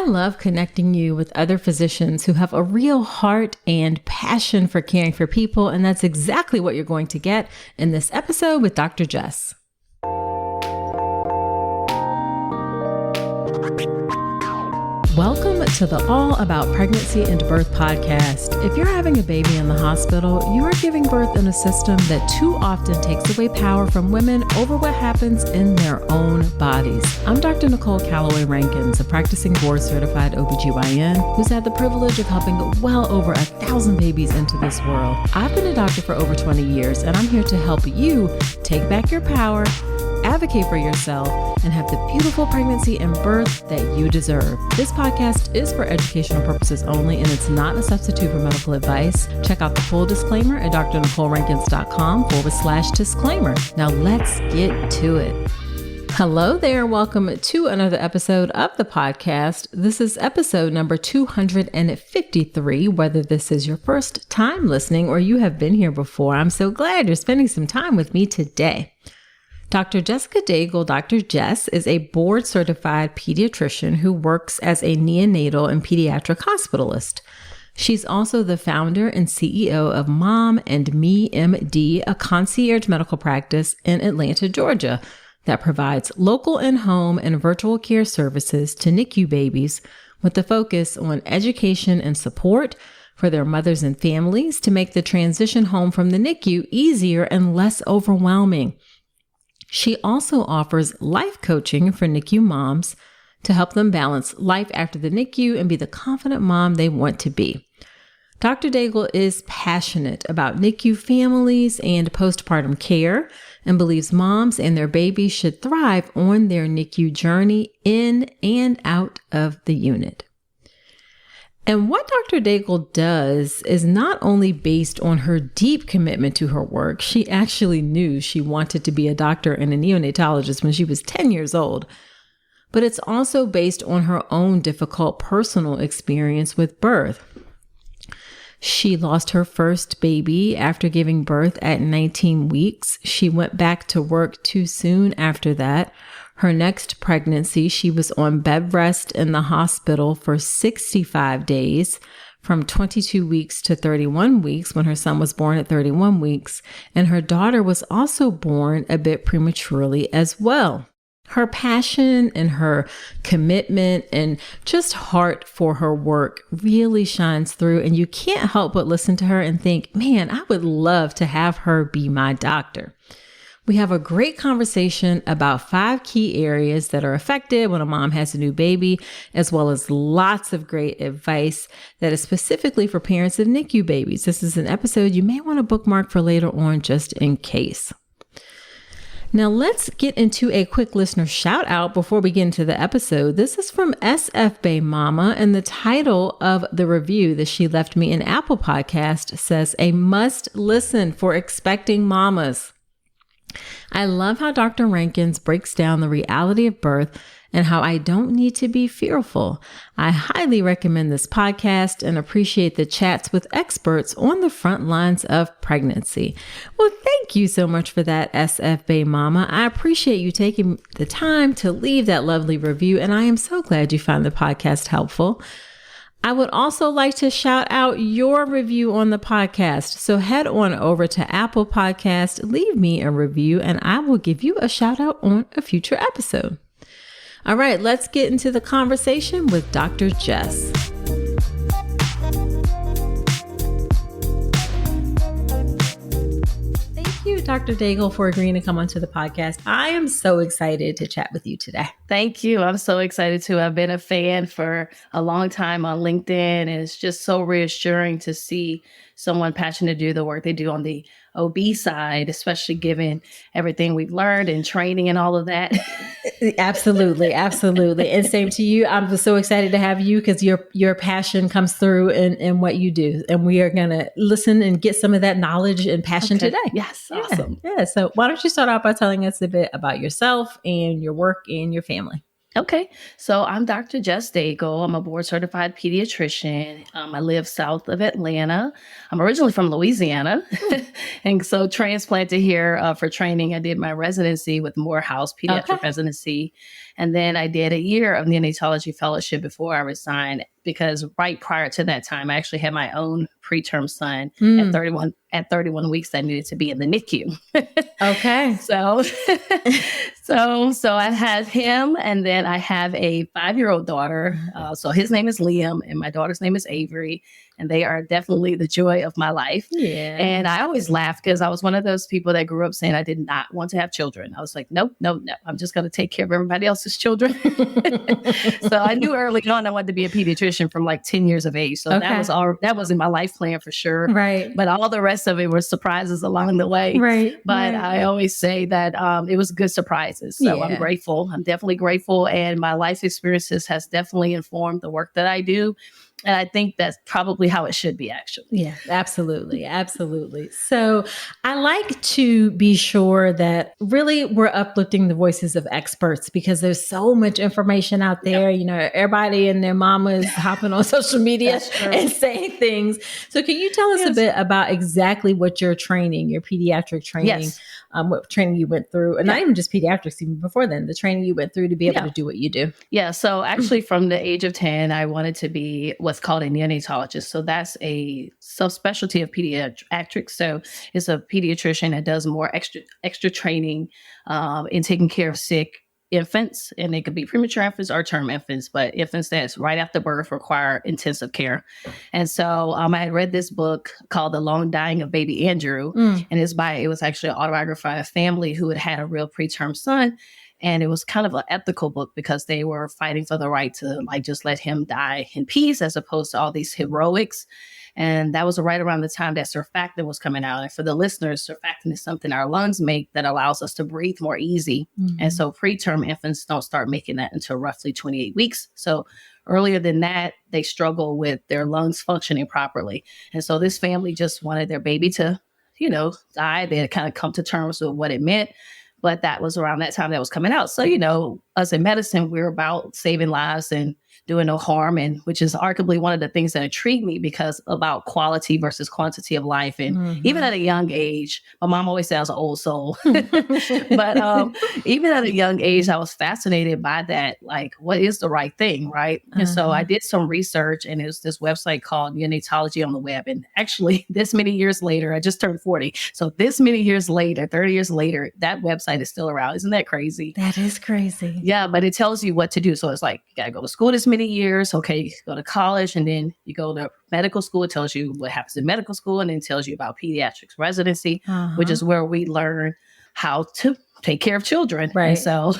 I love connecting you with other physicians who have a real heart and passion for caring for people, and that's exactly what you're going to get in this episode with Dr. Jess. Welcome to the All About Pregnancy and Birth podcast. If you're having a baby in the hospital, you are giving birth in a system that too often takes away power from women over what happens in their own bodies. I'm Dr. Nicole Calloway Rankins, a practicing board-certified OBGYN who's had the privilege of helping well over 1,000 babies into this world. I've been a doctor for over 20 years, and I'm here to help you take back your power, advocate for yourself, and have the beautiful pregnancy and birth that you deserve. This podcast is for educational purposes only, and it's not a substitute for medical advice. Check out the full disclaimer at drnicolerankins.com/disclaimer. Now let's get to it. Hello there. Welcome to another episode of the podcast. This is episode number 253. Whether this is your first time listening or you have been here before, I'm so glad you're spending some time with me today. Dr. Jessica Daigle, Dr. Jess, is a board-certified pediatrician who works as a neonatal and pediatric hospitalist. She's also the founder and CEO of Mom and Me MD, a concierge medical practice in Atlanta, Georgia, that provides local in-home and virtual care services to NICU babies with a focus on education and support for their mothers and families to make the transition home from the NICU easier and less overwhelming. She also offers life coaching for NICU moms to help them balance life after the NICU and be the confident mom they want to be. Dr. Daigle is passionate about NICU families and postpartum care and believes moms and their babies should thrive on their NICU journey in and out of the unit. And what Dr. Daigle does is not only based on her deep commitment to her work. She actually knew she wanted to be a doctor and a neonatologist when she was 10 years old. But it's also based on her own difficult personal experience with birth. She lost her first baby after giving birth at 19 weeks. She went back to work too soon after that. Her next pregnancy, she was on bed rest in the hospital for 65 days, from 22 weeks to 31 weeks when her son was born at 31 weeks. And her daughter was also born a bit prematurely as well. Her passion and her commitment and just heart for her work really shines through. And you can't help but listen to her and think, man, I would love to have her be my doctor. We have a great conversation about 5 key areas that are affected when a mom has a new baby, as well as lots of great advice that is specifically for parents of NICU babies. This is an episode you may want to bookmark for later on just in case. Now let's get into a quick listener shout out before we get into the episode. This is from SF Bay Mama, and the title of the review that she left me in Apple Podcast says, "A must listen for expecting mamas." I love how Dr. Rankins breaks down the reality of birth and how I don't need to be fearful. I highly recommend this podcast and appreciate the chats with experts on the front lines of pregnancy. Well, thank you so much for that, SF Bay Mama. I appreciate you taking the time to leave that lovely review, and I am so glad you found the podcast helpful. I would also like to shout out your review on the podcast. So head on over to Apple Podcast, leave me a review, and I will give you a shout out on a future episode. All right, let's get into the conversation with Dr. Jess. Thank you, Dr. Daigle, for agreeing to come onto the podcast. I am so excited to chat with you today. Thank you. I'm so excited too. I've been a fan for a long time on LinkedIn, and it's just so reassuring to see someone passionate to do the work they do on the OB side, especially given everything we've learned and training and all of that. Absolutely. Absolutely. And same to you. I'm so excited to have you because your passion comes through in what you do. And we are going to listen and get some of that knowledge and passion today. Yes. Awesome. Yeah. So why don't you start off by telling us a bit about yourself and your work and your family? Okay. So I'm Dr. Jess Daigle. I'm a board certified pediatrician. I live south of Atlanta. I'm originally from Louisiana. And so transplanted here for training. I did my residency with Morehouse Pediatric Residency. And then I did a year of neonatology fellowship before I resigned, because right prior to that time, I actually had my own preterm son at 31 weeks that needed to be in the NICU. Okay. So, so I had him, and then I have a 5-year-old daughter. So his name is Liam, and my daughter's name is Avery, and they are definitely the joy of my life. Yeah. And I always laugh because I was one of those people that grew up saying I did not want to have children. I was like, nope, nope, no. I'm just going to take care of everybody else's children. So I knew early on I wanted to be a pediatrician from like 10 years of age. So that was in my life plan for sure. Right. But all the rest of it were surprises along the way. Right. But right. I always say that it was good surprises. So I'm grateful. I'm definitely grateful. And my life experiences has definitely informed the work that I do. And I think that's probably how it should be, actually. Yeah, absolutely. Absolutely. So I like to be sure that really we're uplifting the voices of experts, because there's so much information out there. You know, everybody and their mama is hopping on social media and saying things. So can you tell us a bit about exactly what your training, your pediatric training, what training you went through, and not even just pediatrics, even before then, the training you went through to be able to do what you do? Yeah. So actually from the age of 10, I wanted to be what's called a neonatologist. So that's a subspecialty of pediatrics. So it's a pediatrician that does more extra training in taking care of sick infants, and they could be premature infants or term infants, but infants that's right after birth require intensive care. And so I had read this book called The Long Dying of Baby Andrew, and it was actually an autobiography of a family who had a real preterm son. And it was kind of an ethical book because they were fighting for the right to like just let him die in peace, as opposed to all these heroics. And that was right around the time that surfactant was coming out. And for the listeners, surfactant is something our lungs make that allows us to breathe more easy. And so preterm infants don't start making that until roughly 28 weeks. So earlier than that, they struggle with their lungs functioning properly. And so this family just wanted their baby to, die. They had kind of come to terms with what it meant. But that was around that time that was coming out. So, us in medicine, we're about saving lives and doing no harm, and which is arguably one of the things that intrigued me, because about quality versus quantity of life. And even at a young age, my mom always said I was an old soul. But even at a young age, I was fascinated by that. Like, what is the right thing, right? And so I did some research, and there's this website called Neonatology on the Web. And actually, this many years later, I just turned 40. So this many years later, 30 years later, that website is still around. Isn't that crazy? That is crazy. Yeah, but it tells you what to do. So it's like, you got to go to school this many years. Okay, you go to college, and then you go to medical school. It tells you what happens in medical school, and then tells you about pediatrics residency, which is where we learn how to take care of children. Right. And so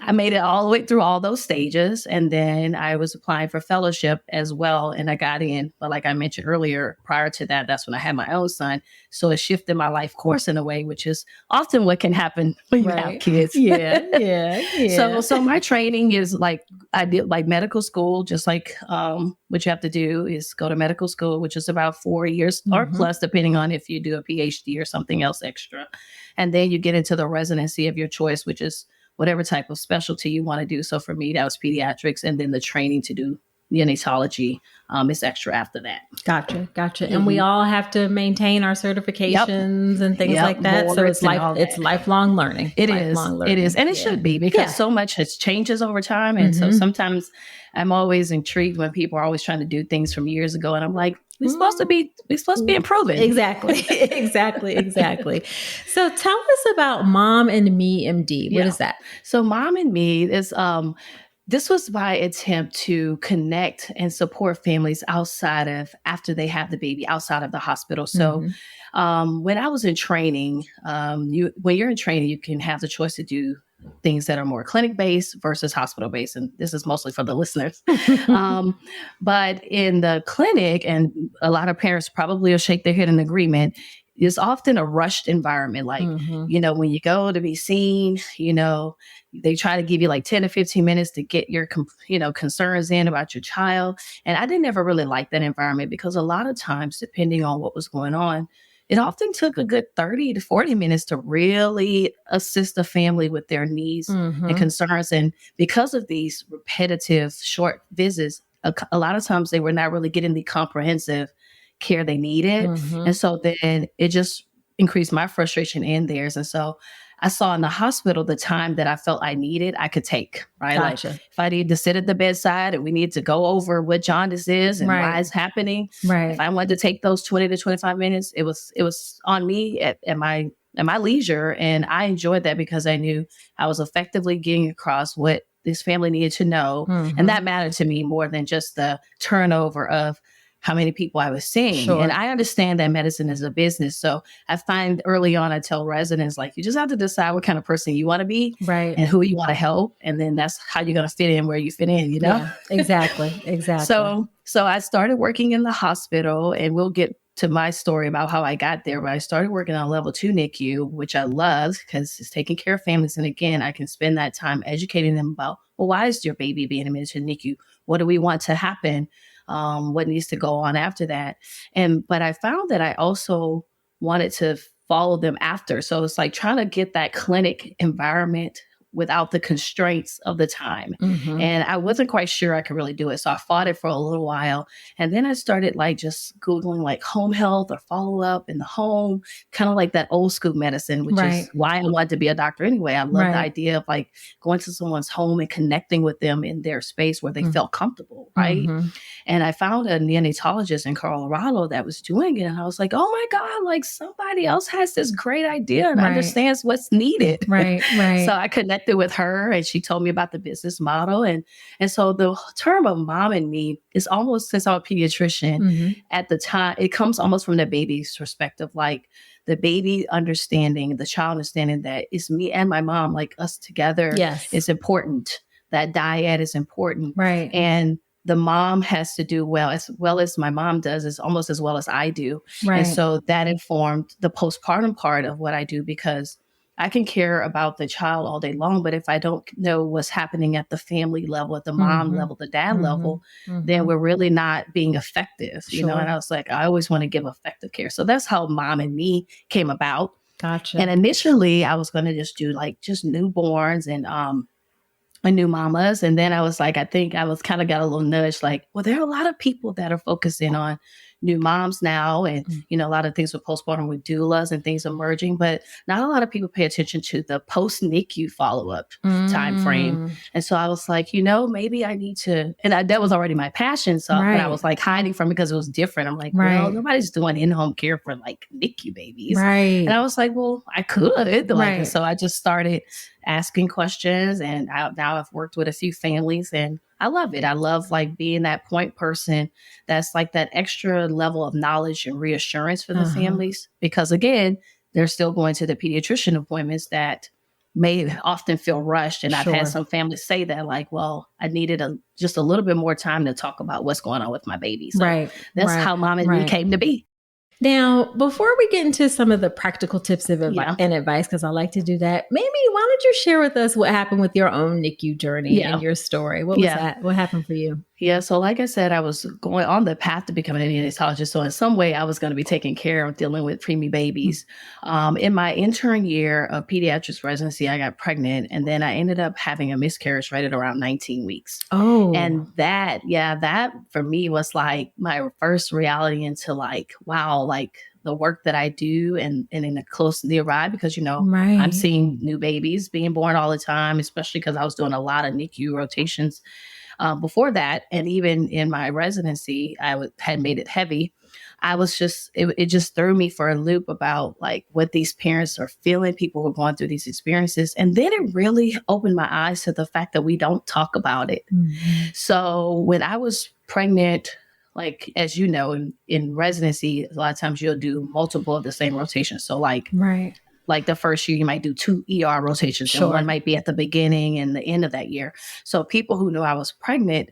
I made it all the way through all those stages. And then I was applying for fellowship as well. And I got in. But like I mentioned earlier, prior to that, that's when I had my own son. So it shifted my life course in a way, which is often what can happen when you have kids. Yeah. So my training is like, I did like medical school, just like what you have to do is go to medical school, which is about 4 years or plus, depending on if you do a PhD or something else extra. And then you get into the residency of your choice, which is whatever type of specialty you want to do. So for me, that was pediatrics, and then the training to do neonatology is extra after that. Gotcha. And we all have to maintain our certifications and things like that. So it's lifelong learning. It is. And it should be, because so much has changes over time. And so sometimes I'm always intrigued when people are always trying to do things from years ago. And I'm like, we're supposed to be improving. Exactly. So tell us about Mom and Me MD. What is that? So Mom and Me is, this was my attempt to connect and support families after they have the baby, outside of the hospital. So when I was in training, when you're in training, you can have the choice to do things that are more clinic-based versus hospital-based. And this is mostly for the listeners. But in the clinic, and a lot of parents probably will shake their head in agreement, it's often a rushed environment. Like, when you go to be seen, they try to give you like 10 to 15 minutes to get your, concerns in about your child. And I didn't ever really like that environment, because a lot of times, depending on what was going on, it often took a good 30 to 40 minutes to really assist a family with their needs and concerns. And because of these repetitive short visits, a lot of times they were not really getting the comprehensive care they needed. And so then it just increased my frustration and theirs. And so I saw in the hospital the time that I felt I needed, I could take, right? Like Gotcha. if I need to sit at the bedside and we need to go over what jaundice is and why Right. it's happening, if Right. I wanted to take those 20 to 25 minutes, it was on me at my leisure. And I enjoyed that because I knew I was effectively getting across what this family needed to know. And that mattered to me more than just the turnover of how many people I was seeing. And Sure. I understand that medicine is a business. So I find early on, I tell residents, like, you just have to decide what kind of person you want to be Right. and who you want to help. And then that's how you're going to fit in where you fit in, you know? Yeah, exactly. Exactly. So I started working in the hospital, and we'll get to my story about how I got there. But I started working on level 2 NICU, which I loved because it's taking care of families. And again, I can spend that time educating them about, well, why is your baby being admitted to NICU? What do we want to happen? What needs to go on after that? But I found that I also wanted to follow them after. So it's like trying to get that clinic environment without the constraints of the time. And I wasn't quite sure I could really do it. So I fought it for a little while. And then I started like just Googling like home health or follow up in the home, kind of like that old school medicine, which is why I wanted to be a doctor anyway. I love the idea of like going to someone's home and connecting with them in their space where they felt comfortable, right? And I found a neonatologist in Colorado that was doing it. And I was like, oh my God, like somebody else has this great idea and understands what's needed. Right. So I connected with her and she told me about the business model. And so the term of mom and me is almost, since I'm a pediatrician at the time, it comes almost from the baby's perspective, like the baby understanding, the child understanding that it's me and my mom, like us together is important. That dyad is important. Right. And the mom has to do well as my mom does, is almost as well as I do. Right. And so that informed the postpartum part of what I do, because I can care about the child all day long, but if I don't know what's happening at the family level, at the mom level, the dad level, then we're really not being effective, you know? And I was like, I always want to give effective care. So that's how Mom and Me came about. Gotcha. And initially I was going to just do like just newborns and new mamas. And then I was like, I think I was kind of got a little nudge, like, well, there are a lot of people that are focusing on new moms now. And, you know, a lot of things with postpartum with doulas and things emerging, but not a lot of people pay attention to the post NICU follow-up time frame. And so I was like, you know, maybe I need to, and that was already my passion. So but I was like hiding from it because it was different. I'm like, well, nobody's doing in-home care for like NICU babies. Right. And I was like, well, I could. Like, so I just started asking questions, and now I've worked with a few families and I love it. I love like being that point person that's like that extra level of knowledge and reassurance for the families, because again, they're still going to the pediatrician appointments that may often feel rushed. And I've had some families say that, like, well, I needed just a little bit more time to talk about what's going on with my baby. So that's how Mom and Me came to be. Now, before we get into some of the practical tips and advice, because I like to do that, maybe why don't you share with us what happened with your own NICU journey and your story? What was that? What happened for you? Yeah. So like I said, I was going on the path to becoming a neonatologist. So in some way, I was going to be taking care of dealing with preemie babies. In my intern year of pediatrics residency, I got pregnant, and then I ended up having a miscarriage right at around 19 weeks. Oh. And that for me was like my first reality into like, wow, like the work that I do and in a close nearby, because, you know, I'm seeing new babies being born all the time, especially because I was doing a lot of NICU rotations before that. And even in my residency, had made it heavy. I was just, it just threw me for a loop about like what these parents are feeling, people who are going through these experiences. And then it really opened my eyes to the fact that we don't talk about it. So when I was pregnant, like, as you know, in residency, a lot of times you'll do multiple of the same rotations. So like the first year, you might do 2 ER rotations, and one might be at the beginning and the end of that year. So people who knew I was pregnant,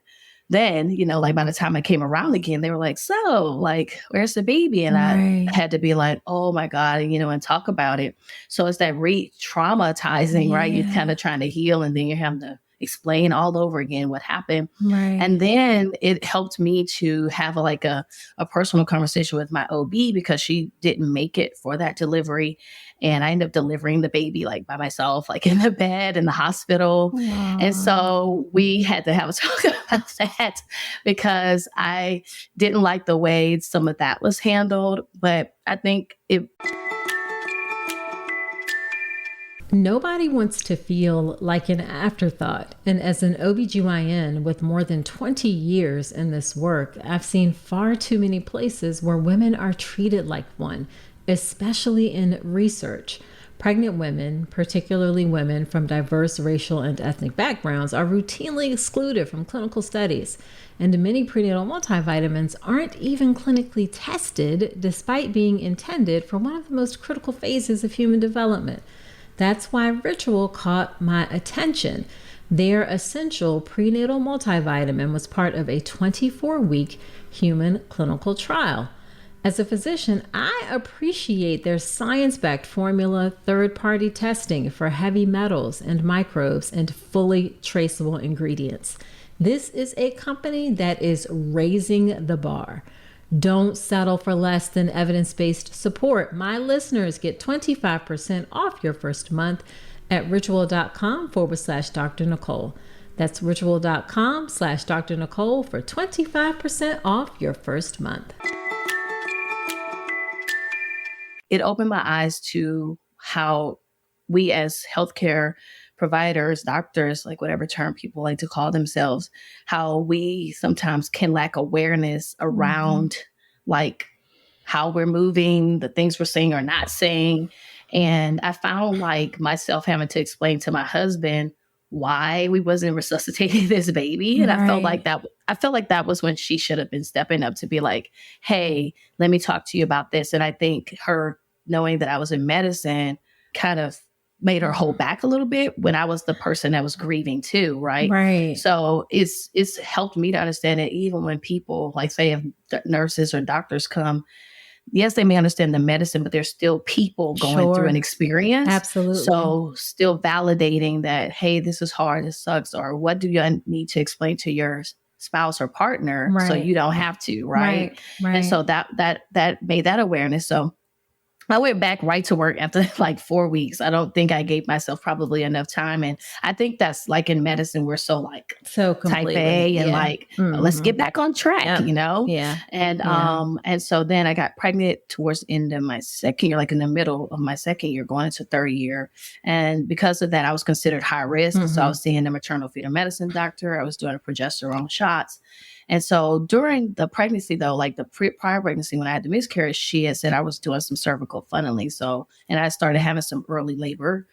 then, you know, like by the time I came around again, they were like, so like, where's the baby? And I had to be like, oh my God, you know, and talk about it. So it's that re-traumatizing, right? You're kind of trying to heal, and then you're having to explain all over again what happened. And then it helped me to have a personal conversation with my OB, because she didn't make it for that delivery. And I ended up delivering the baby like by myself, like in the bed in the hospital. And so we had to have a talk about that, because I didn't like the way some of that was handled. But I think Nobody wants to feel like an afterthought. And as an OBGYN with more than 20 years in this work, I've seen far too many places where women are treated like one, especially in research. Pregnant women, particularly women from diverse racial and ethnic backgrounds, are routinely excluded from clinical studies. And many prenatal multivitamins aren't even clinically tested, despite being intended for one of the most critical phases of human development. That's why Ritual caught my attention. Their essential prenatal multivitamin was part of a 24-week human clinical trial. As a physician, I appreciate their science-backed formula, third-party testing for heavy metals and microbes, and fully traceable ingredients. This is a company that is raising the bar. Don't settle for less than evidence-based support. My listeners get 25% off your first month at ritual.com/Dr. Nicole. That's ritual.com/Dr. Nicole for 25% off your first month. It opened my eyes to how we as healthcare providers, doctors, like whatever term people like to call themselves, how we sometimes can lack awareness around like how we're moving, the things we're saying or not saying. And I found like myself having to explain to my husband why we wasn't resuscitating this baby. And I felt like that was when she should have been stepping up to be like, hey, let me talk to you about this. And I think her knowing that I was in medicine kind of made her hold back a little bit when I was the person that was grieving too, right? Right. So it's helped me to understand that even when people, like say if nurses or doctors come, yes, they may understand the medicine, but they're still people going through an experience. Absolutely. So still validating that, hey, this is hard, this sucks, or what do you need to explain to your spouse or partner so you don't have to, right? And so that made that awareness. So I went back right to work after like 4 weeks. I don't think I gave myself probably enough time. And I think that's like in medicine, we're so like type A and like, let's get back on track, you know? Yeah. And so then I got pregnant towards the end of my second year, like in the middle of my second year, going into third year. And because of that, I was considered high risk. So I was seeing a maternal fetal medicine doctor. I was doing progesterone shots. And so during the pregnancy, though, like the prior pregnancy, when I had the miscarriage, she had said I was doing some cervical funneling. So, and I started having some early labor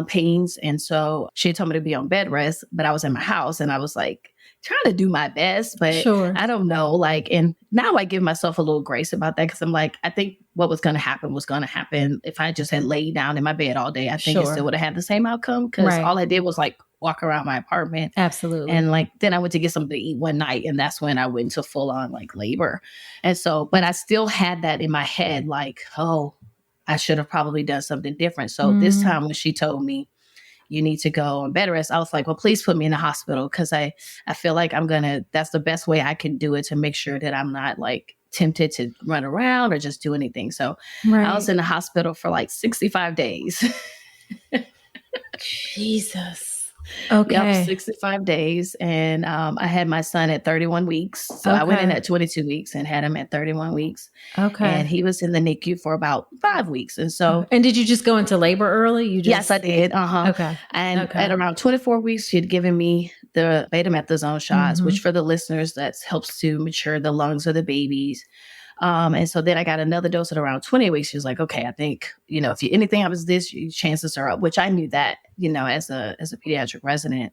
pains. And so she had told me to be on bed rest, but I was in my house and I was like trying to do my best, but I don't know. Like, and now I give myself a little grace about that because I'm like, I think what was going to happen. If I just had laid down in my bed all day, I think it still would have had the same outcome because all I did was like walk around my apartment. Absolutely. And like, then I went to get something to eat one night and that's when I went into full on like labor. And so, but I still had that in my head, like, oh, I should have probably done something different. So this time when she told me, you need to go on bed rest, I was like, well, please put me in the hospital. Cause I feel like that's the best way I can do it to make sure that I'm not like tempted to run around or just do anything. So I was in the hospital for like 65 days. Jesus. Okay. Yep, 65 days. And I had my son at 31 weeks. So I went in at 22 weeks and had him at 31 weeks. Okay. And he was in the NICU for about 5 weeks. And so. And did you just go into labor early? Yes, I did. Okay. And at around 24 weeks, she had given me the betamethasone shots, which for the listeners, that helps to mature the lungs of the babies. And so then I got another dose at around 20 weeks. She was like, okay, I think, if anything happens this, chances are up, which I knew that, as a pediatric resident.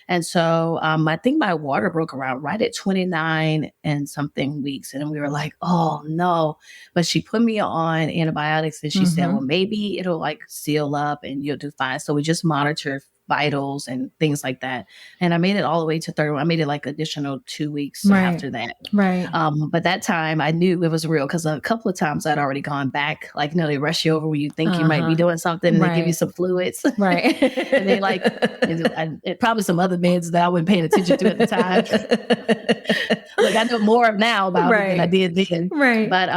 And so I think my water broke around right at 29 and something weeks. And we were like, oh no. But she put me on antibiotics and she said, well, maybe it'll like seal up and you'll do fine. So we just monitored vitals and things like that. And I made it all the way to 31. I made it like additional 2 weeks after that. Right. But that time I knew it was real because a couple of times I'd already gone back, like, they rush you over where you think you might be doing something and they give you some fluids. Right. And they like, and probably some other meds that I wasn't paying attention to at the time. Like I know more now about it than I did then. Right. But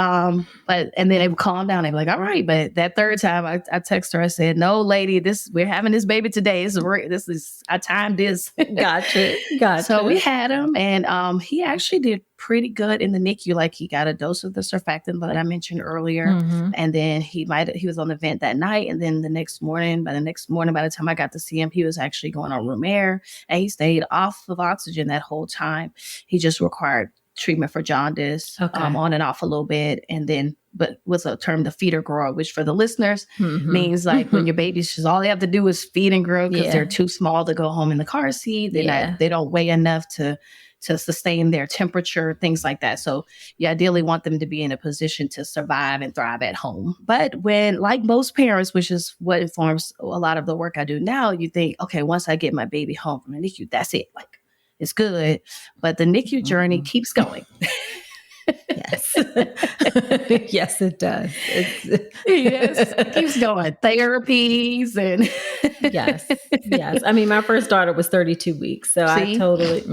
and then they would calm down. They'd be like, all right. But that third time I texted her, I said, no, lady, we're having this baby today. I timed this. Gotcha. So we had him and he actually did pretty good in the NICU. Like he got a dose of the surfactant that I mentioned earlier. Mm-hmm. And then he was on the vent that night. And then by the time I got to see him, he was actually going on room air, and he stayed off of oxygen that whole time. He just required treatment for jaundice, on and off a little bit. And then, but was a term, the feeder grower, which for the listeners means like when your baby's just, all they have to do is feed and grow because they're too small to go home in the car seat. They don't weigh enough to sustain their temperature, things like that. So you ideally want them to be in a position to survive and thrive at home. But when, like most parents, which is what informs a lot of the work I do now, you think, okay, once I get my baby home from the NICU, that's it. Like, it's good. But the NICU journey keeps going. Yes. Yes, it does. Yes, it keeps going. Therapies and yes. I mean, my first daughter was 32 weeks, so I totally.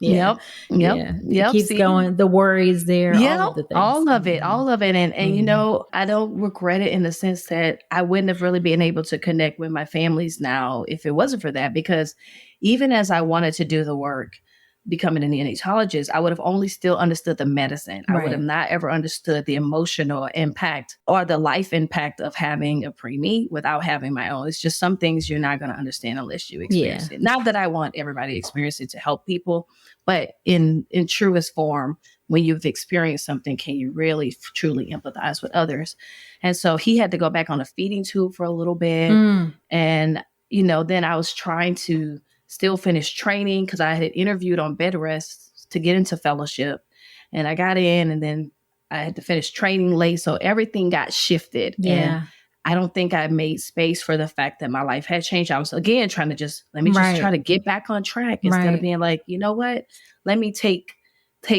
Yep. It keeps going. The worries there. All of the things. All of it. And you know, I don't regret it in the sense that I wouldn't have really been able to connect with my families now if it wasn't for that, because even as I wanted to do the work, becoming a neonatologist, I would have only still understood the medicine. I would have not ever understood the emotional impact or the life impact of having a preemie without having my own. It's just some things you're not going to understand unless you experience it. Not that I want everybody to experience it to help people, but in truest form, when you've experienced something, can you really truly empathize with others? And so he had to go back on a feeding tube for a little bit. And, you know, then I was trying to still finish training because I had interviewed on bed rest to get into fellowship. And I got in, and then I had to finish training late. So everything got shifted. And I don't think I made space for the fact that my life had changed. I was, again, trying to let me try to get back on track instead of being like, you know what, let me take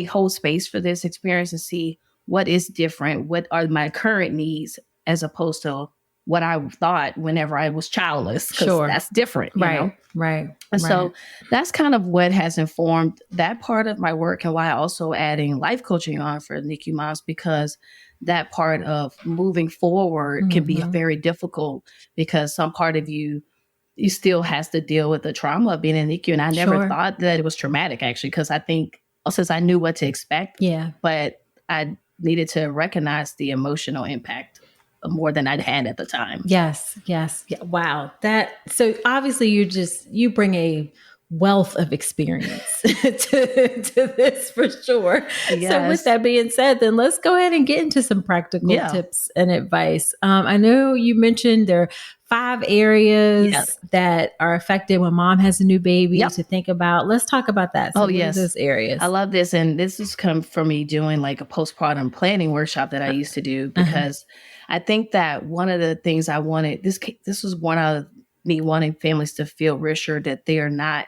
whole space for this experience and see what is different. What are my current needs as opposed to what I thought whenever I was childless. Sure. That's different. You know? Right. And so that's kind of what has informed that part of my work, and why I also adding life coaching on for NICU moms, because that part of moving forward can be very difficult, because some part of you still has to deal with the trauma of being in NICU. And I never thought that it was traumatic, actually, because I think since I knew what to expect, but I needed to recognize the emotional impact more than I'd had at the time. Yes. Yeah. Wow. So obviously you bring a wealth of experience to this for sure. Yes. So with that being said, then let's go ahead and get into some practical tips and advice. I know you mentioned there are 5 areas that are affected when mom has a new baby to think about. Let's talk about that. So what are those areas? I love this. And this has come from me doing like a postpartum planning workshop that I used to do, because I think that one of the things I wanted, this was one of me wanting families to feel reassured that they are not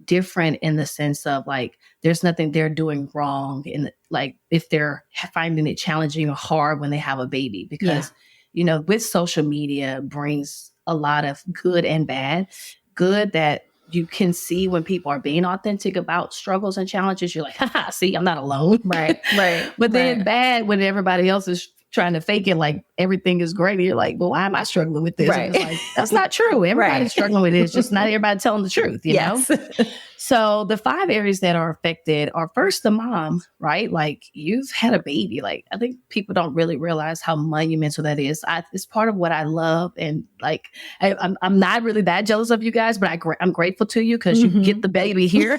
different in the sense of like, there's nothing they're doing wrong. And like, if they're finding it challenging or hard when they have a baby, because, you know, with social media brings a lot of good and bad. Good that you can see when people are being authentic about struggles and challenges. You're like, haha, see, I'm not alone. Right. But then bad when everybody else is trying to fake it like everything is great. And you're like, well, why am I struggling with this? And it's like, that's not true. Everybody's struggling with it. It's just not everybody telling the truth, you know? So the 5 areas that are affected are, first, the mom, right? Like, you've had a baby. Like, I think people don't really realize how monumental that is. It's part of what I love. And like, I'm not really that jealous of you guys, but I'm grateful to you because you get the baby here.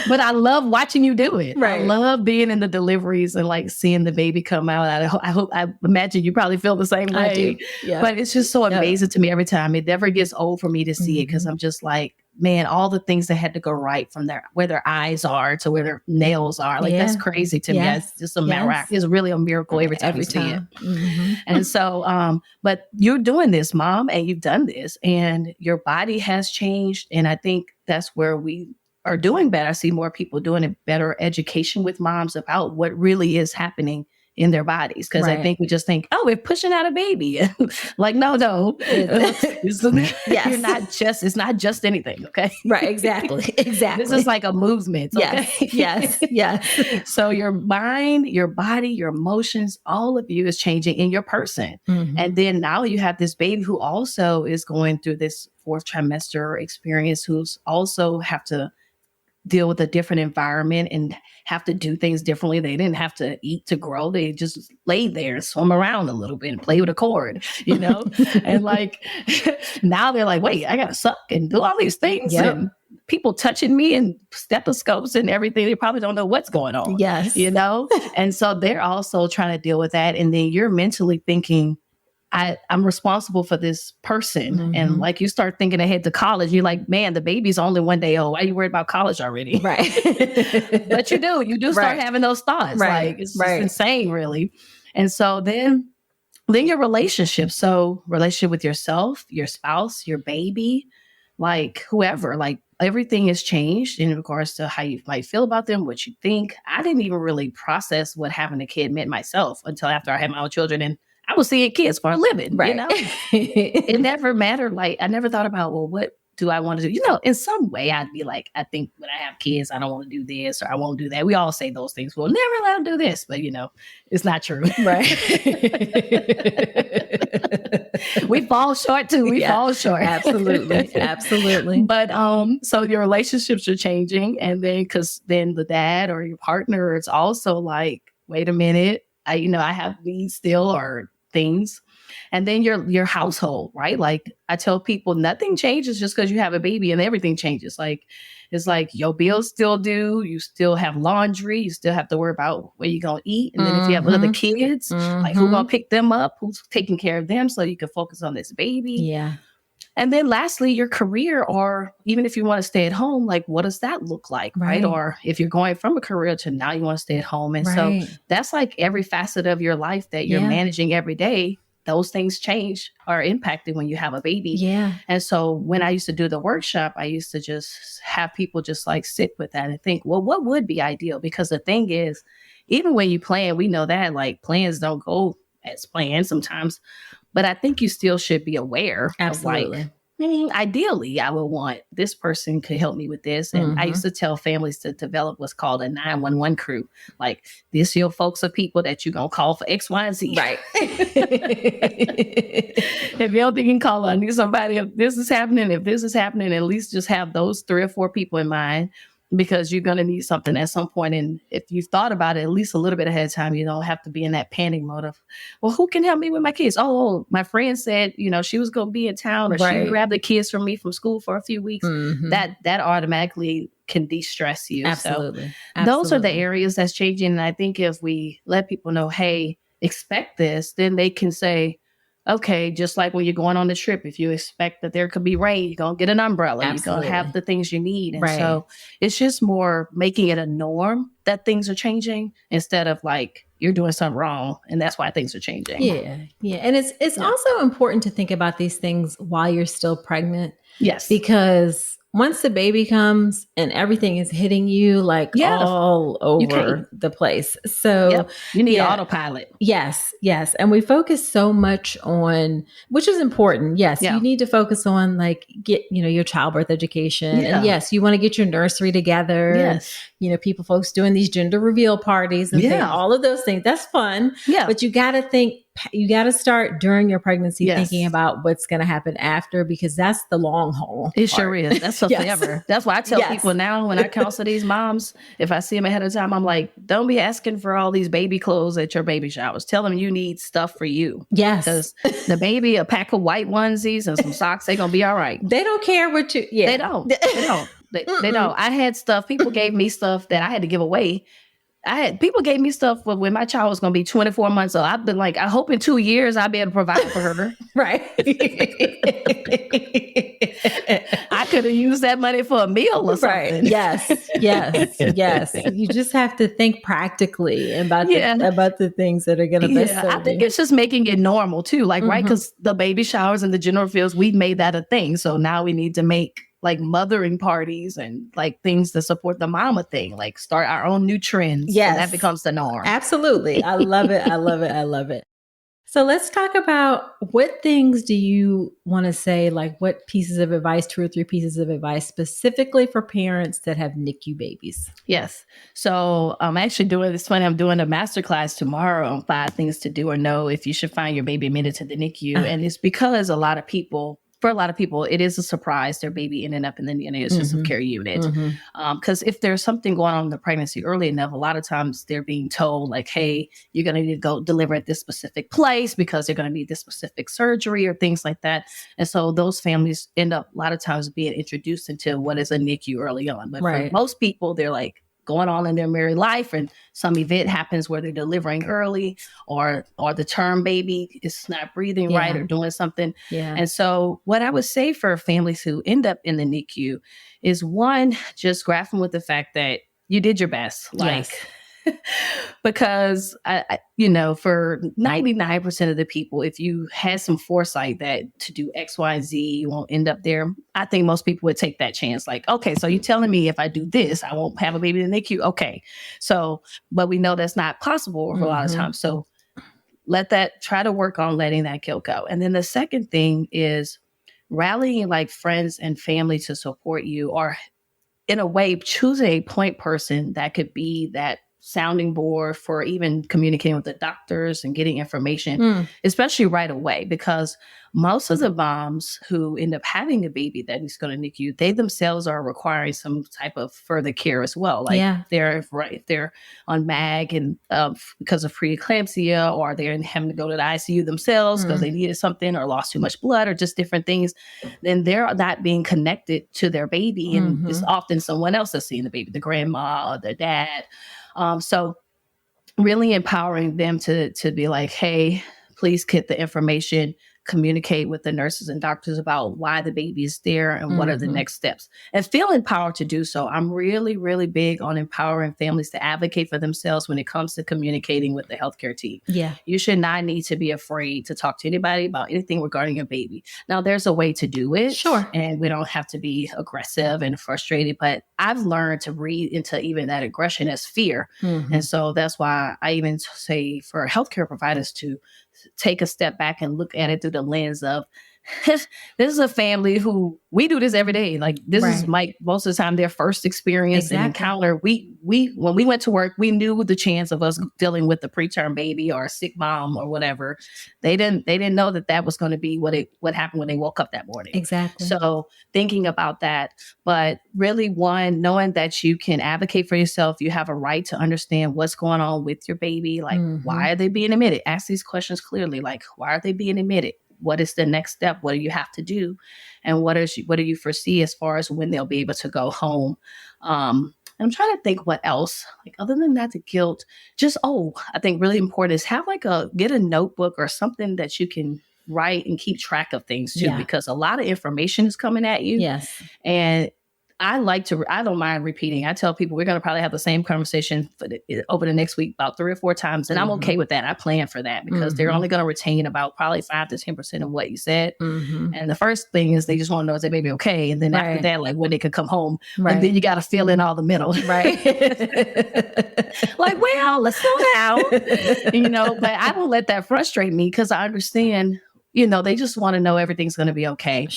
But I love watching you do it. I love being in the deliveries and like seeing the baby come out. I imagine you probably feel the same way. I do. Yeah. But it's just so amazing to me every time. It never gets old for me to see it, because I'm just like, man, all the things that had to go right from where their eyes are to where their nails are. Like, that's crazy to me. It's just a miracle. It's really a miracle every time you see it. And so, but you're doing this, mom, and you've done this, and your body has changed. And I think that's where we are doing better. I see more people doing it, better education with moms about what really is happening in their bodies. Cause I think we just think, oh, we're pushing out a baby. Like, no. It's not just anything. Okay. Right. Exactly. This is like a movement. Okay? Yes. So your mind, your body, your emotions, all of you is changing in your person. Mm-hmm. And then now you have this baby who also is going through this fourth trimester experience, who's also have to deal with a different environment and have to do things differently. They didn't have to eat to grow. They just laid there and swim around a little bit and play with a cord, and like now they're like, wait, I got to suck and do all these things. Yep. And people touching me and stethoscopes and everything. They probably don't know what's going on. Yes. And so they're also trying to deal with that. And then you're mentally thinking, I'm responsible for this person. Mm-hmm. And like you start thinking ahead to college, you're like, man, the baby's only 1 day old. Why are you worried about college already? Right. But you do start having those thoughts. Right. Like it's just insane, really. And so then your relationship. So relationship with yourself, your spouse, your baby, like whoever, like everything has changed in regards to how you might feel about them, what you think. I didn't even really process what having a kid meant myself until after I had my own children, and I was seeing kids for a living, right. It never mattered. Like, I never thought about, well, what do I want to do? In some way I'd be like, I think when I have kids, I don't want to do this or I won't do that. We all say those things. We'll never let them do this, but it's not true. Right. We fall short too. We fall short. Absolutely. But, so your relationships are changing. And then, cause then the dad or your partner is also like, wait a minute, I have needs still or things. And then your household, right? Like I tell people, nothing changes just because you have a baby, and everything changes. Like it's like your bills still due, you still have laundry, you still have to worry about where you're gonna eat. And then if you have other kids, like who's gonna pick them up, who's taking care of them so you can focus on this baby. Yeah. And then lastly, your career, or even if you want to stay at home, like what does that look like, right? Or if you're going from a career to now you want to stay at home. And so that's like every facet of your life that you're managing every day. Those things change or impacted when you have a baby. Yeah. And so when I used to do the workshop, I used to just have people just like sit with that and think, well, what would be ideal? Because the thing is, even when you plan, we know that like plans don't go as planned sometimes. But I think you still should be aware of like, ideally, I would want this person could help me with this. And I used to tell families to develop what's called a 911 crew. Like this, your folks are people that you're going to call for X, Y, and Z. Right. If you don't think you can call, I need somebody. If this is happening, at least just have those 3 or 4 people in mind. Because you're going to need something at some point. And if you've thought about it at least a little bit ahead of time, you don't have to be in that panic mode of, well, who can help me with my kids? Oh, my friend said, she was going to be in town, or she grabbed the kids from me from school for a few weeks. That automatically can de-stress you. Absolutely. So those are the areas that's changing. And I think if we let people know, hey, expect this, then they can say, okay, just like when you're going on the trip, if you expect that there could be rain, you're going to get an umbrella. Absolutely. You're going to have the things you need. And so it's just more making it a norm that things are changing instead of like you're doing something wrong and that's why things are changing. Yeah. Yeah. And it's also important to think about these things while you're still pregnant. Yes. Because once the baby comes and everything is hitting you like all over the place. So you need autopilot. Yes. Yes. And we focus so much on, which is important. Yes. You need to focus on like get, your childbirth education. Yeah. And yes, you want to get your nursery together. Yes. And, folks doing these gender reveal parties and things, all of those things. That's fun. Yeah. But you got to start during your pregnancy thinking about what's going to happen after, because that's the long haul. It sure is. That's forever. That's why I tell people now when I counsel these moms, if I see them ahead of time, I'm like, don't be asking for all these baby clothes at your baby showers. Tell them you need stuff for you. Yes. Because the baby, a pack of white onesies and some socks, they're going to be all right. They don't care what you, They don't. They don't. I had stuff, people gave me stuff that I had to give away. People gave me stuff when my child was going to be 24 months old. I've been like, I hope in 2 years I'll be able to provide for her. Right. I could have used that money for a meal or something. Right. Yes. You just have to think practically about the things that are going to best serve I think it's just making it normal too. Like, right. Because the baby showers and the general fields, we made that a thing. So now we need to make like mothering parties and like things to support the mama thing, like start our own new trends. Yes. So that becomes the norm. Absolutely. I love it. I love it. I love it. So let's talk about what things do you want to say, like what pieces of advice, 2 or 3 pieces of advice specifically for parents that have NICU babies? Yes. So I'm actually doing this funny. I'm doing a masterclass tomorrow on 5 things to do or know if you should find your baby admitted to the NICU. And it's because for a lot of people, it is a surprise their baby ended up in the intensive care unit. Because if there's something going on in the pregnancy early enough, a lot of times they're being told like, hey, you're going to need to go deliver at this specific place because they're going to need this specific surgery or things like that. And so those families end up a lot of times being introduced into what is a NICU early on. But for most people, they're like, going on in their married life and some event happens where they're delivering early or the term baby is not breathing right or doing something. And so what I would say for families who end up in the NICU is, one, just grappling with the fact that you did your best. Like, because I for 99% of the people, if you had some foresight that to do X, Y, and Z, you won't end up there. I think most people would take that chance. Like, okay, so you're telling me if I do this, I won't have a baby in the NICU. Okay. So, but we know that's not possible for a lot of times. So try to work on letting that guilt go. And then the second thing is rallying like friends and family to support you, or in a way, choose a point person that could be that sounding board for even communicating with the doctors and getting information, especially right away, because most of the moms who end up having a baby that is going to NICU, they themselves are requiring some type of further care as well. Like they're on MAG and because of preeclampsia, or they're having to go to the ICU themselves because they needed something or lost too much blood or just different things, then they're not being connected to their baby. And it's often someone else that's seeing the baby, the grandma or the dad. So really empowering them to be like, hey, please get the information, communicate with the nurses and doctors about why the baby is there and what are the next steps, and feel empowered to do so. I'm really, really big on empowering families to advocate for themselves when it comes to communicating with the healthcare team. You should not need to be afraid to talk to anybody about anything regarding your baby. Now, there's a way to do it. And we don't have to be aggressive and frustrated, but I've learned to read into even that aggression as fear. And so that's why I even say for healthcare providers to take a step back and look at it through the lens of this is a family who we do this every day. Like this is most of the time their first experience and encounter. We when we went to work, we knew the chance of us dealing with a preterm baby or a sick mom or whatever. They didn't know that was going to be what happened when they woke up that morning. So thinking about that, but really, one, knowing that you can advocate for yourself, you have a right to understand what's going on with your baby. Like, why are they being admitted? Ask these questions clearly. Like, why are they being admitted? What is the next step? What do you have to do? And what do you foresee as far as when they'll be able to go home? And I'm trying to think what else, like other than that, the guilt, I think really important is get a notebook or something that you can write and keep track of things too, because a lot of information is coming at you. And I don't mind repeating. I tell people we're going to probably have the same conversation over the next week about 3 or 4 times. And I'm okay with that. I plan for that because they're only going to retain about probably 5 to 10% of what you said. And the first thing is they just want to know is their baby okay? And then after that, like when they could come home. And then you got to fill in all the middle. Like, well, let's slow down. But I don't let that frustrate me because I understand they just want to know everything's going to be okay.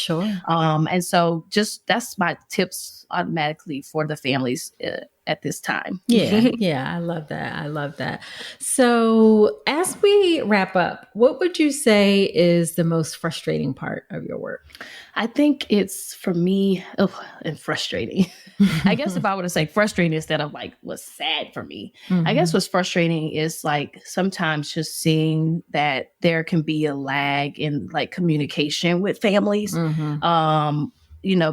And so that's my tips automatically for the families at this time. I love that. I love that. So as we wrap up, what would you say is the most frustrating part of your work? I think it's for me, and frustrating. I guess if I were to say frustrating instead of like what's sad for me, I guess what's frustrating is like sometimes just seeing that there can be a lag in like communication with families,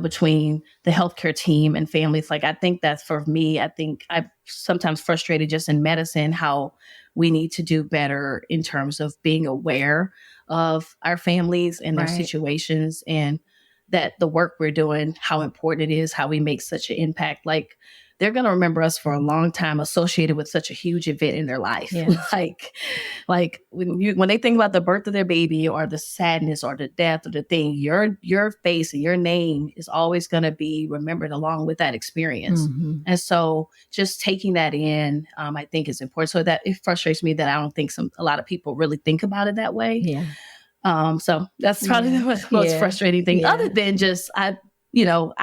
between the healthcare team and families. Like, I think that's for me, I'm sometimes frustrated just in medicine, how we need to do better in terms of being aware of our families and their situations, and that the work we're doing, how important it is, how we make such an impact. Like they're going to remember us for a long time associated with such a huge event in their life. Yeah. like when they think about the birth of their baby or the sadness or the death or the thing, your face and your name is always going to be remembered along with that experience. Mm-hmm. And so just taking that in, I think is important. So that it frustrates me that I don't think a lot of people really think about it that way. Yeah. So that's probably the most frustrating thing, other than just, I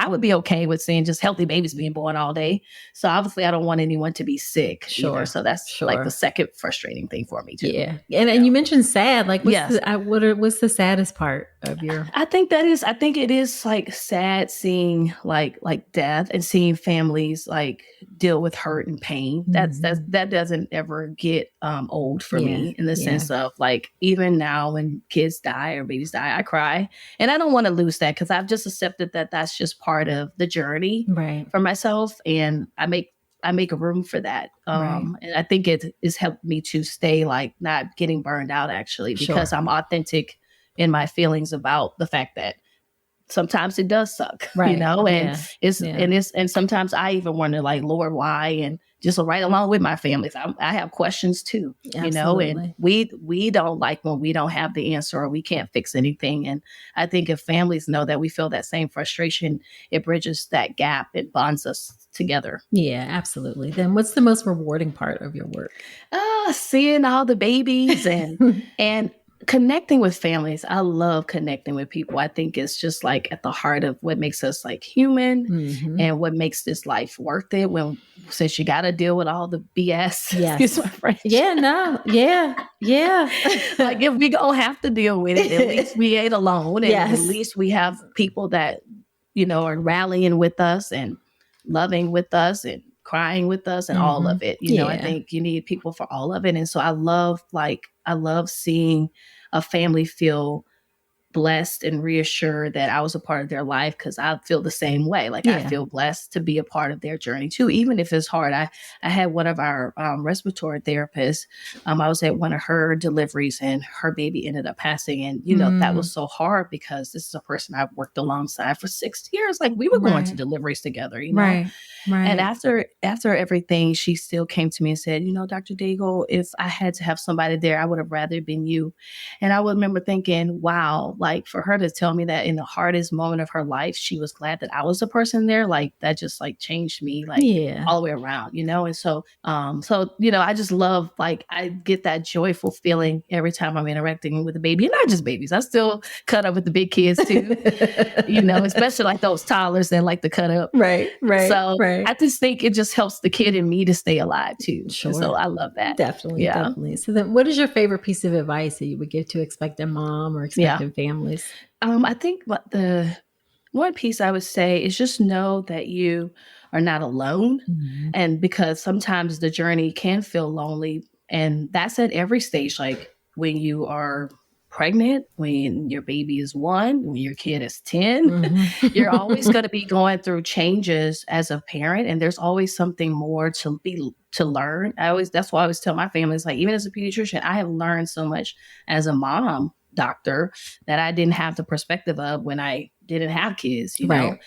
would be okay with seeing just healthy babies being born all day. So obviously I don't want anyone to be sick either. So that's like the second frustrating thing for me too. Yeah. And you mentioned sad, like what's the saddest part of your? I think it is like sad seeing like death and seeing families like deal with hurt and pain. That doesn't ever get old for me, in the sense of like, even now when kids die or babies die, I cry, and I don't want to lose that, because I've just accepted that that's just part of the journey for myself, and I make a room for that. And I think it has helped me to stay like not getting burned out, actually, because I'm authentic in my feelings about the fact that sometimes it does suck, and sometimes I even wonder like, Lord, why? And just right along with my families, I have questions too, and we don't like when we don't have the answer or we can't fix anything. And I think if families know that we feel that same frustration, it bridges that gap. It bonds us together. Yeah, absolutely. Then what's the most rewarding part of your work? Seeing all the babies and connecting with families. I love connecting with people. I think it's just like at the heart of what makes us like human, and what makes this life worth it, since you got to deal with all the BS. Yes. My French. Yeah, no. Yeah. Like, if we gonna have to deal with it, at least we ain't alone. And at least we have people that, are rallying with us and loving with us and crying with us and all of it. I think you need people for all of it. And so I love seeing a family feel blessed and reassured that I was a part of their life, because I feel the same way. Like, I feel blessed to be a part of their journey too, even if it's hard. I had one of our respiratory therapists. I was at one of her deliveries and her baby ended up passing. And, that was so hard, because this is a person I've worked alongside for 6 years. Like, we were going to deliveries together, Right. And after everything, she still came to me and said, Dr. Daigle, if I had to have somebody there, I would have rather been you. And I would remember thinking, wow, like, for her to tell me that in the hardest moment of her life, she was glad that I was the person there. Like, that just like changed me, like all the way around, And so, I just love, like, I get that joyful feeling every time I'm interacting with a baby, and not just babies. I still cut up with the big kids too, especially like those toddlers that like to cut up. Right. So I just think it just helps the kid in me to stay alive too. Sure. So I love that. Definitely. So then, what is your favorite piece of advice that you would give to expectant mom or expectant families? I think the one piece I would say is just know that you are not alone. And because sometimes the journey can feel lonely, and that's at every stage. Like, when you are pregnant, when your baby is 1, when your kid is 10, you're always going to be going through changes as a parent, and there's always something more to learn. That's why I always tell my families, like, even as a pediatrician, I have learned so much as a mom doctor that I didn't have the perspective of when I didn't have kids, know?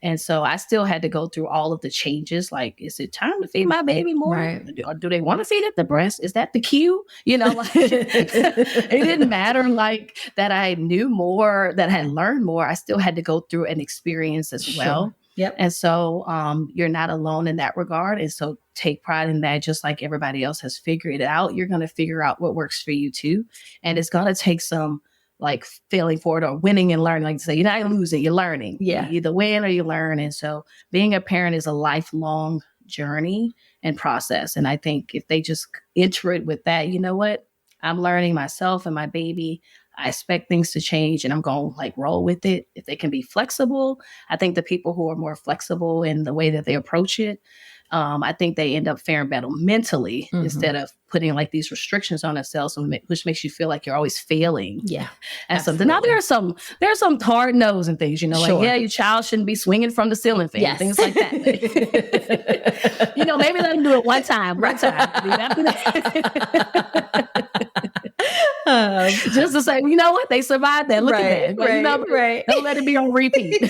And so I still had to go through all of the changes. Like, is it time to feed my baby more? Or do they want to feed at the breast? Is that the cue? Like, it didn't matter like that I knew more, that I had learned more. I still had to go through an experience as well. Yep. And so you're not alone in that regard. And so take pride in that. Just like everybody else has figured it out, you're going to figure out what works for you too. And it's going to take some like failing forward or winning and learning. Like you say, you're not losing, you're learning. You either win or you learn. And so being a parent is a lifelong journey and process. And I think if they just enter it with that, you know what? I'm learning myself and my baby. I expect things to change, and I'm going to like roll with it. If they can be flexible, I think the people who are more flexible in the way that they approach it, I think they end up faring better mentally instead of putting like these restrictions on themselves, which makes you feel like you're always failing. And something. Now there's some hard no's and things, like, your child shouldn't be swinging from the ceiling fan, things like that. Maybe let them do it one time. love. Just to say, you know what? They survived that. Look at that. But, don't let it be on repeat.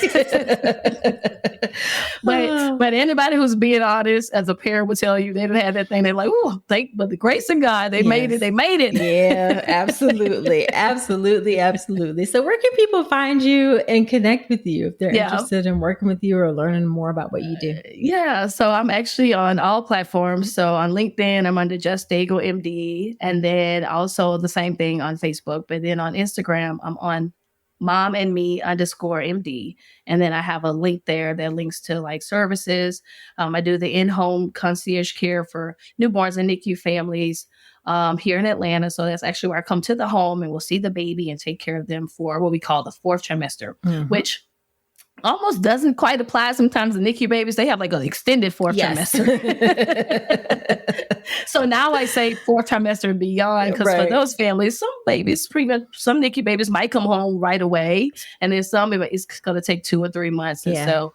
But anybody who's being honest as a parent would tell you they didn't have that thing. They're like, oh, but the grace of God, they made it. They made it. Yeah, absolutely. Absolutely. Absolutely. So where can people find you and connect with you if they're interested in working with you or learning more about what you do? So I'm actually on all platforms. So on LinkedIn, I'm under Just Daigle MD. And then also the same thing on Facebook. But then on Instagram, I'm on momandme_MD. And then I have a link there that links to like services. I do the in-home concierge care for newborns and NICU families here in Atlanta. So that's actually where I come to the home and we'll see the baby and take care of them for what we call the 4th trimester, which almost doesn't quite apply. Sometimes the NICU babies, they have like an extended 4th trimester. So now I say 4th trimester and beyond, because for those families, some NICU babies might come home right away. And then some, it's going to take 2 or 3 months. And so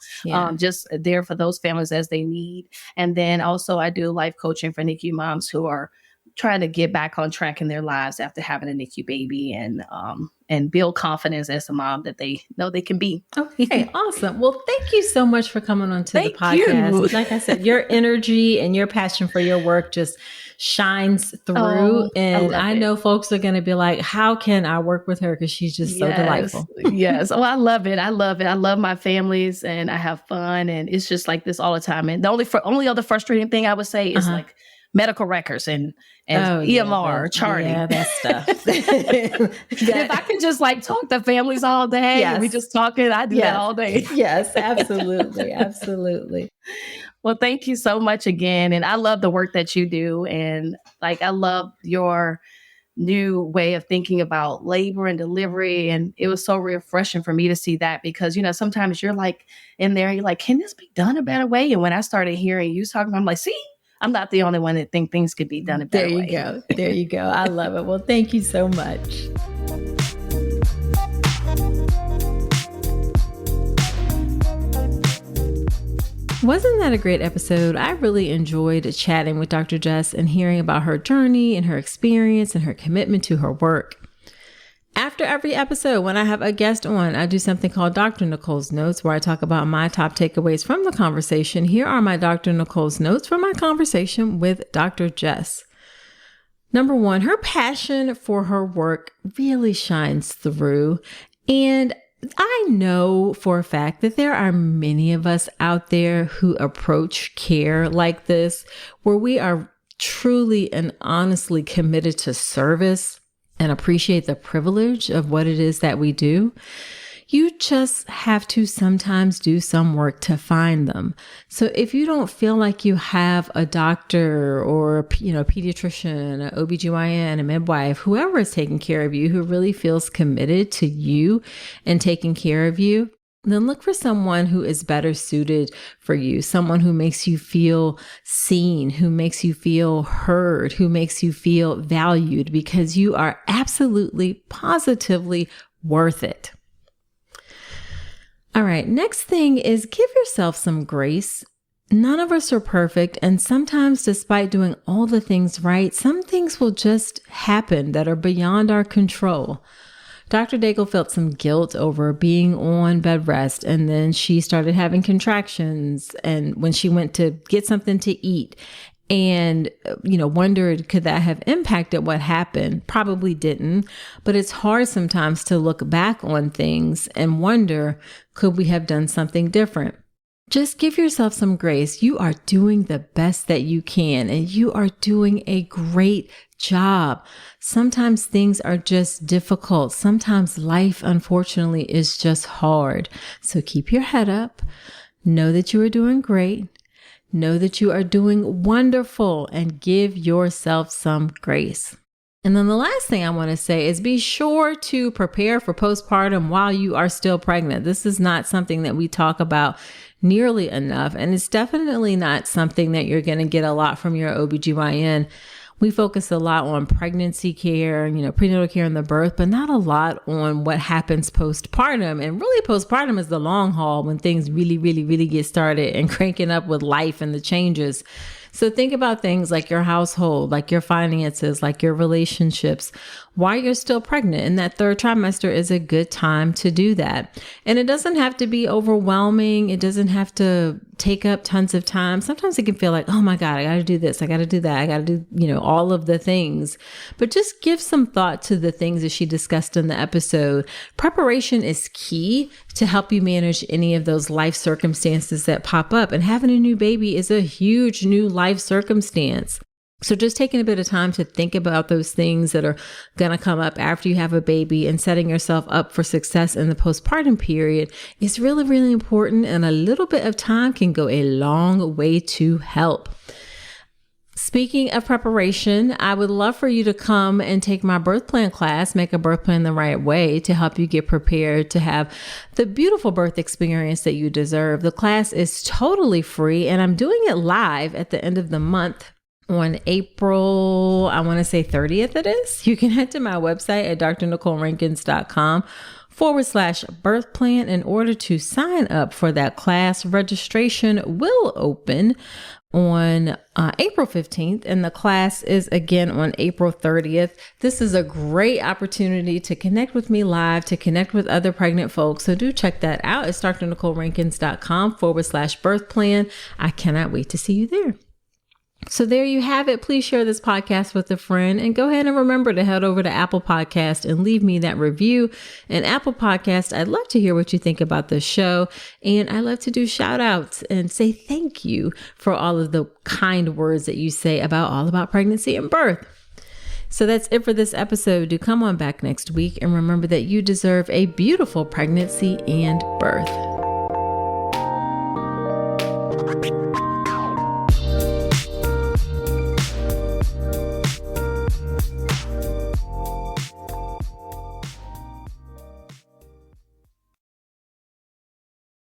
just there for those families as they need. And then also I do life coaching for NICU moms who are trying to get back on track in their lives after having a NICU baby and build confidence as a mom that they know they can be. Okay, awesome. Well, thank you so much for coming on to the podcast. Like I said, your energy and your passion for your work just shines through. And I know folks are going to be like, how can I work with her? Because she's just so delightful. Yes. Oh, I love it. I love it. I love my families and I have fun. And it's just like this all the time. And the only other frustrating thing I would say is like medical records and EMR charting. Yeah, that stuff. If I could just like talk to families all day and we just talking, I do that all day. Yes, absolutely. Absolutely. Well, thank you so much again. And I love the work that you do. And like, I love your new way of thinking about labor and delivery. And it was so refreshing for me to see that because, sometimes you're like in there, you're like, can this be done a better way? And when I started hearing you talking, I'm like, see, I'm not the only one that think things could be done a better way. There you go. I love it. Well, thank you so much. Wasn't that a great episode? I really enjoyed chatting with Dr. Jess and hearing about her journey and her experience and her commitment to her work. After every episode, when I have a guest on, I do something called Dr. Nicole's Notes, where I talk about my top takeaways from the conversation. Here are my Dr. Nicole's Notes from my conversation with Dr. Jess. Number 1, her passion for her work really shines through. And I know for a fact that there are many of us out there who approach care like this, where we are truly and honestly committed to service and appreciate the privilege of what it is that we do. You just have to sometimes do some work to find them. So if you don't feel like you have a doctor or a pediatrician, an OBGYN, a midwife, whoever is taking care of you, who really feels committed to you and taking care of you, then look for someone who is better suited for you, someone who makes you feel seen, who makes you feel heard, who makes you feel valued, because you are absolutely, positively worth it. All right, next thing is give yourself some grace. None of us are perfect, and sometimes despite doing all the things right, some things will just happen that are beyond our control. Dr. Daigle felt some guilt over being on bed rest, and then she started having contractions, and when she went to get something to eat and, wondered, could that have impacted what happened? Probably didn't, but it's hard sometimes to look back on things and wonder, could we have done something different? Just give yourself some grace. You are doing the best that you can, and you are doing a great job. Sometimes things are just difficult. Sometimes life, unfortunately, is just hard. So keep your head up. Know that you are doing great. Know that you are doing wonderful, and give yourself some grace. And then the last thing I want to say is be sure to prepare for postpartum while you are still pregnant. This is not something that we talk about nearly enough. And it's definitely not something that you're going to get a lot from your OBGYN. We focus a lot on pregnancy care, prenatal care and the birth, but not a lot on what happens postpartum. And really postpartum is the long haul when things really, really, really get started and cranking up with life and the changes. So think about things like your household, like your finances, like your relationships, while you're still pregnant. And that third trimester is a good time to do that. And it doesn't have to be overwhelming. It doesn't have to take up tons of time. Sometimes it can feel like, oh my God, I got to do this. I got to do that. I got to do, all of the things. But just give some thought to the things that she discussed in the episode. Preparation is key to help you manage any of those life circumstances that pop up. And having a new baby is a huge new life circumstance. So just taking a bit of time to think about those things that are going to come up after you have a baby and setting yourself up for success in the postpartum period is really, really important. And a little bit of time can go a long way to help. Speaking of preparation, I would love for you to come and take my birth plan class, Make a Birth Plan the Right Way, to help you get prepared to have the beautiful birth experience that you deserve. The class is totally free, and I'm doing it live at the end of the month. On April, I want to say 30th it is. You can head to my website at drnicolerankins.com/birth plan in order to sign up for that class. Registration will open on April 15th, and the class is again on April 30th. This is a great opportunity to connect with me live, to connect with other pregnant folks. So do check that out. It's drnicolerankins.com/birth plan. I cannot wait to see you there. So there you have it. Please share this podcast with a friend, and go ahead and remember to head over to Apple Podcast and leave me that review. And Apple Podcast, I'd love to hear what you think about the show. And I love to do shout outs and say thank you for all of the kind words that you say all about pregnancy and birth. So that's it for this episode. Do come on back next week, and remember that you deserve a beautiful pregnancy and birth.